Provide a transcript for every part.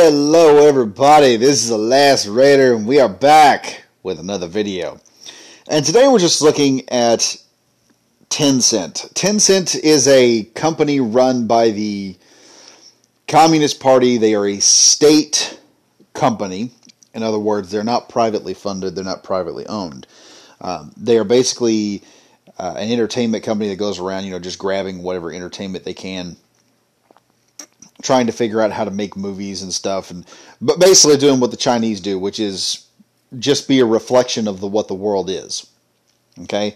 Hello everybody, this is The Last Raider and we are back with another video. And today we're just looking at Tencent. Tencent is a company run by the Communist Party. They are a state company. In other words, they're not privately funded, they're not privately owned. They are basically an entertainment company that goes around, just grabbing whatever entertainment they can, trying to figure out how to make movies and stuff, but basically doing what the Chinese do, which is just be a reflection of what the world is. Okay,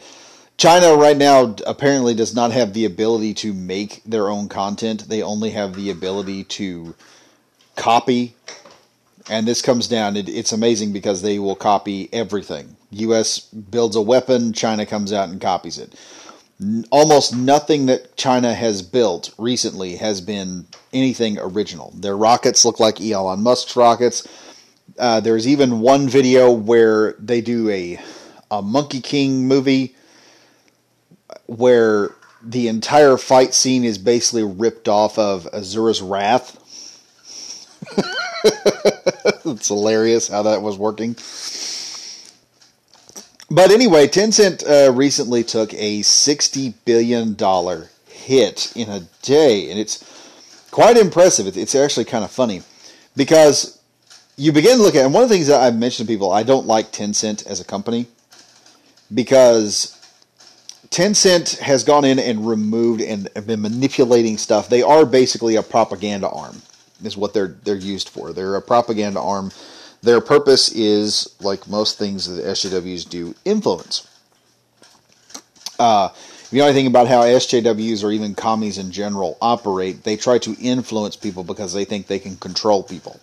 China right now apparently does not have the ability to make their own content. They only have the ability to copy, and this comes down. It's amazing because they will copy everything. U.S. builds a weapon, China comes out and copies it. Almost nothing that China has built recently has been anything original. Their rockets look like Elon Musk's rockets. There's even one video where they do a Monkey King movie where the entire fight scene is basically ripped off of Asura's Wrath. It's hilarious how that was working. But anyway, Tencent recently took a $60 billion hit in a day, and it's quite impressive. It's actually kind of funny, because you begin to look at, and one of the things that I've mentioned to people, I don't like Tencent as a company, because Tencent has gone in and removed and have been manipulating stuff. They are basically a propaganda arm, is what they're used for. They're a propaganda arm. Their purpose is, like most things that SJWs do, influence. If you know anything about how SJWs or even commies in general operate, they try to influence people because they think they can control people.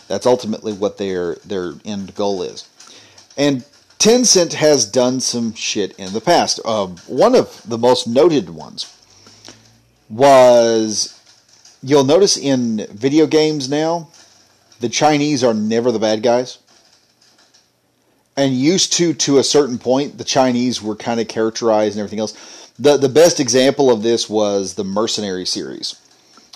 That's ultimately what their end goal is. And Tencent has done some shit in the past. One of the most noted ones was, you'll notice in video games now, the Chinese are never the bad guys. And used to a certain point, the Chinese were kind of characterized and everything else. The best example of this was the Mercenary series.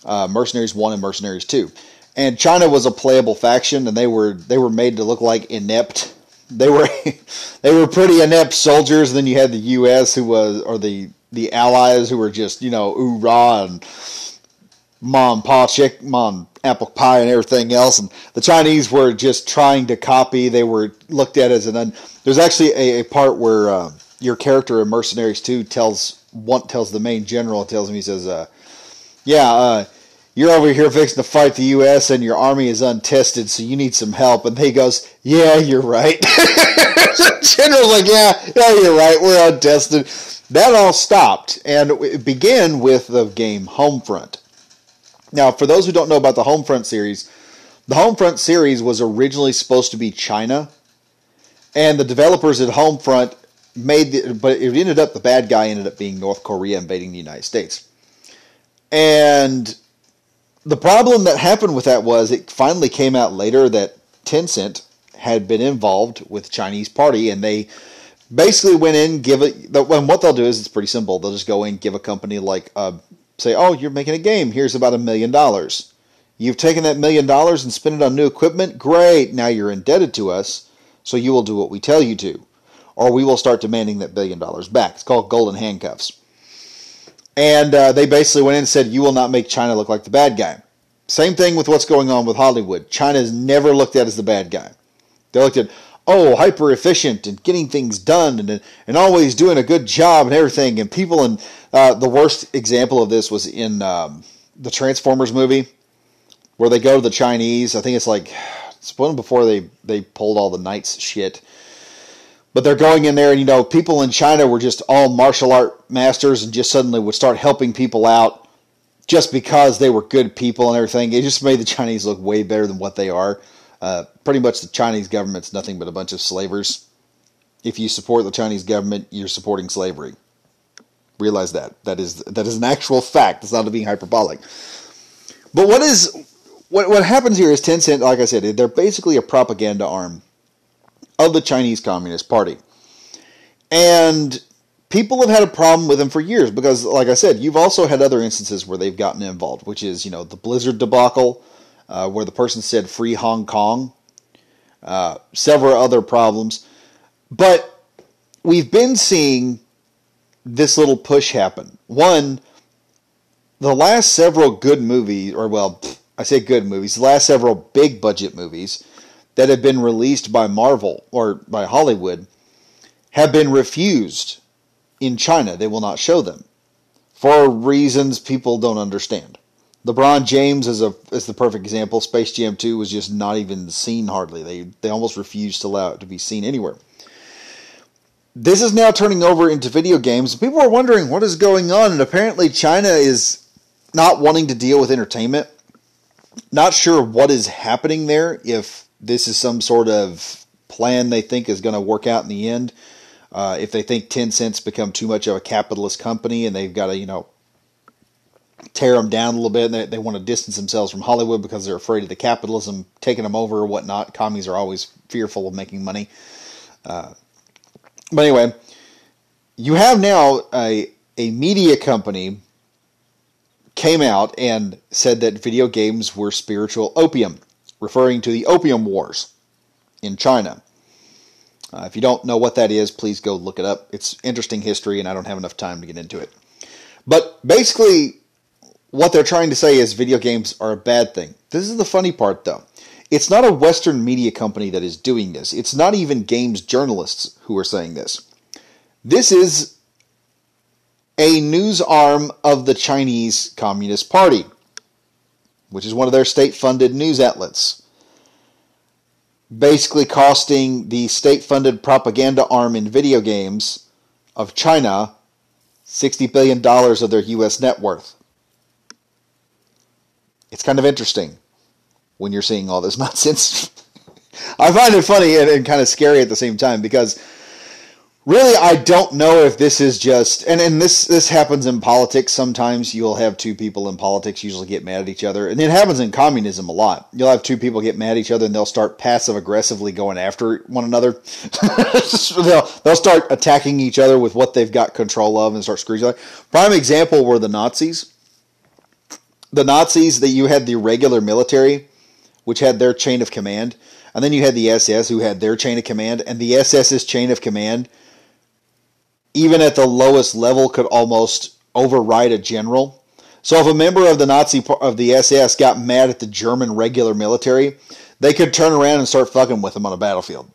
Mercenaries 1 and Mercenaries 2. And China was a playable faction, and they were made to look like inept. They were pretty inept soldiers. And then you had the U.S. or the Allies who were just, oorah and mom, pa, chick, mom, apple pie and everything else, and the Chinese were just trying to copy. They were looked at as there's actually a part where your character in Mercenaries 2 tells the main general, he says, you're over here fixing to fight the U.S. and your army is untested, so you need some help. And he goes, yeah, you're right. The general's like, yeah, you're right, we're untested. That all stopped, and it began with the game Homefront. Now, for those who don't know about the Homefront series, the Homefront series was originally supposed to be China, and the developers at Homefront but it ended up, the bad guy ended up being North Korea invading the United States. And the problem that happened with that was, it finally came out later that Tencent had been involved with the Chinese party, and they basically went in, and what they'll do is, it's pretty simple. They'll just go in, give a company like say, oh, you're making a game, here's about $1 million. You've taken that $1 million and spent it on new equipment? Great, now you're indebted to us, so you will do what we tell you to. Or we will start demanding that $1 billion back. It's called golden handcuffs. And they basically went in and said, you will not make China look like the bad guy. Same thing with what's going on with Hollywood. China is never looked at as the bad guy. They're looked at, oh, hyper efficient and getting things done and always doing a good job and everything. And people, and the worst example of this was in the Transformers movie, where they go to the Chinese. I think it's one before they pulled all the Knights shit. But they're going in there, and people in China were just all martial art masters and just suddenly would start helping people out just because they were good people and everything. It just made the Chinese look way better than what they are. Pretty much the Chinese government's nothing but a bunch of slavers. If you support the Chinese government, you're supporting slavery. Realize that. That is an actual fact. It's not being hyperbolic. But what happens here is Tencent, like I said, they're basically a propaganda arm of the Chinese Communist Party. And people have had a problem with them for years because, like I said, you've also had other instances where they've gotten involved, which is, the Blizzard debacle. where the person said free Hong Kong, several other problems. But we've been seeing this little push happen. One, the last several good movies, or well, I say good movies, the last several big budget movies that have been released by Marvel or by Hollywood have been refused in China. They will not show them for reasons people don't understand. LeBron James is the perfect example. Space Jam 2 was just not even seen hardly. They almost refused to allow it to be seen anywhere. This is now turning over into video games. People are wondering what is going on, and apparently China is not wanting to deal with entertainment. Not sure what is happening there, if this is some sort of plan they think is going to work out in the end. If they think Tencent's become too much of a capitalist company and they've got to, tear them down a little bit, and they want to distance themselves from Hollywood because they're afraid of the capitalism taking them over or whatnot. Commies are always fearful of making money. But anyway, you have now a media company came out and said that video games were spiritual opium, referring to the Opium Wars in China. If you don't know what that is, please go look it up. It's interesting history, and I don't have enough time to get into it. But basically, what they're trying to say is video games are a bad thing. This is the funny part, though. It's not a Western media company that is doing this. It's not even games journalists who are saying this. This is a news arm of the Chinese Communist Party, which is one of their state-funded news outlets, basically costing the state-funded propaganda arm in video games of China $60 billion of their U.S. net worth. It's kind of interesting when you're seeing all this nonsense. I find it funny and kind of scary at the same time, because really I don't know if this is just, and this happens in politics sometimes. You'll have two people in politics usually get mad at each other, and it happens in communism a lot. You'll have two people get mad at each other and they'll start passive-aggressively going after one another. They'll start attacking each other with what they've got control of and start screwing each other. Prime example were the Nazis. The Nazis, that you had the regular military, which had their chain of command, and then you had the SS, who had their chain of command, and the SS's chain of command, even at the lowest level, could almost override a general. So if a member of the SS got mad at the German regular military, they could turn around and start fucking with them on a battlefield.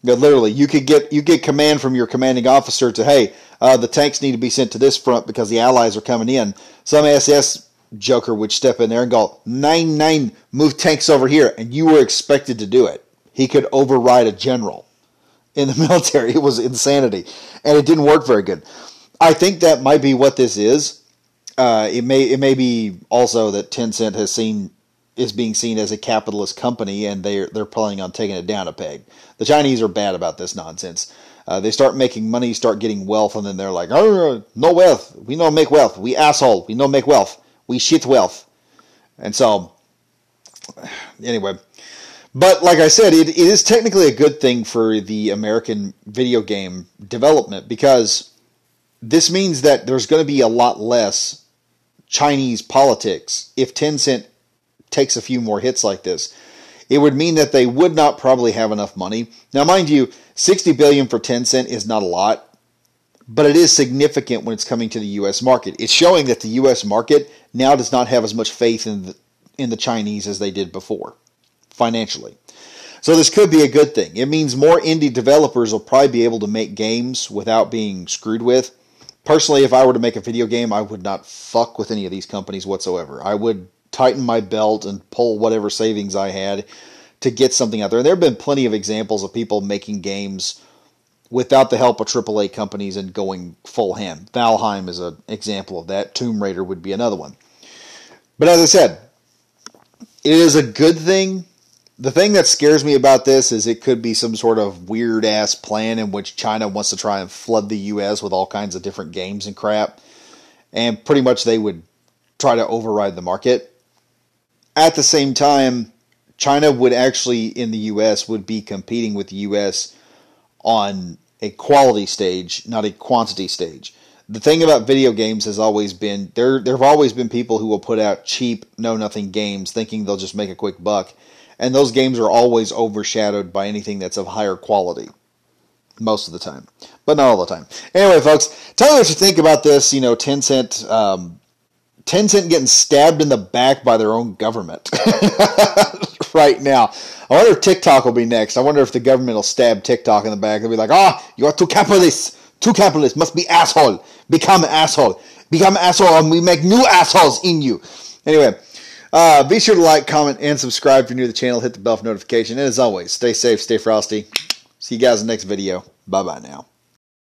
Literally, you get command from your commanding officer to, hey, the tanks need to be sent to this front because the Allies are coming in. Some SS joker would step in there and go, 9-9, move tanks over here, and you were expected to do it. He could override a general in the military. It was insanity, and it didn't work very good. I think that might be what this is. It may be also that Tencent is being seen as a capitalist company, and they're planning on taking it down a peg. The Chinese are bad about this nonsense. They start making money, start getting wealth, and then they're like, oh, no wealth. We don't make wealth. We asshole. We don't make wealth. We shit wealth. And so, anyway. But like I said, it is technically a good thing for the American video game development, because this means that there's going to be a lot less Chinese politics if Tencent takes a few more hits like this. It would mean that they would not probably have enough money. Now, mind you, $60 billion for Tencent is not a lot, but it is significant when it's coming to the U.S. market. It's showing that the U.S. market now does not have as much faith in the Chinese as they did before, financially. So this could be a good thing. It means more indie developers will probably be able to make games without being screwed with. Personally, if I were to make a video game, I would not fuck with any of these companies whatsoever. I would tighten my belt and pull whatever savings I had to get something out there. And there have been plenty of examples of people making games without the help of AAA companies and going full ham. Valheim is an example of that. Tomb Raider would be another one. But as I said, it is a good thing. The thing that scares me about this is it could be some sort of weird-ass plan in which China wants to try and flood the U.S. with all kinds of different games and crap. And pretty much they would try to override the market. At the same time, China would actually, in the U.S., would be competing with the U.S. on a quality stage, not a quantity stage. The thing about video games has always been there have always been people who will put out cheap, know-nothing games thinking they'll just make a quick buck. And those games are always overshadowed by anything that's of higher quality. Most of the time. But not all the time. Anyway, folks, tell me what you think about this, Tencent getting stabbed in the back by their own government right now. I wonder if TikTok will be next. I wonder if the government will stab TikTok in the back. They'll be like, you are too capitalist. Too capitalist. Must be asshole. Become an asshole. Become an asshole and we make new assholes in you. Anyway, be sure to like, comment, and subscribe if you're new to the channel. Hit the bell for notification. And as always, stay safe, stay frosty. See you guys in the next video. Bye-bye now.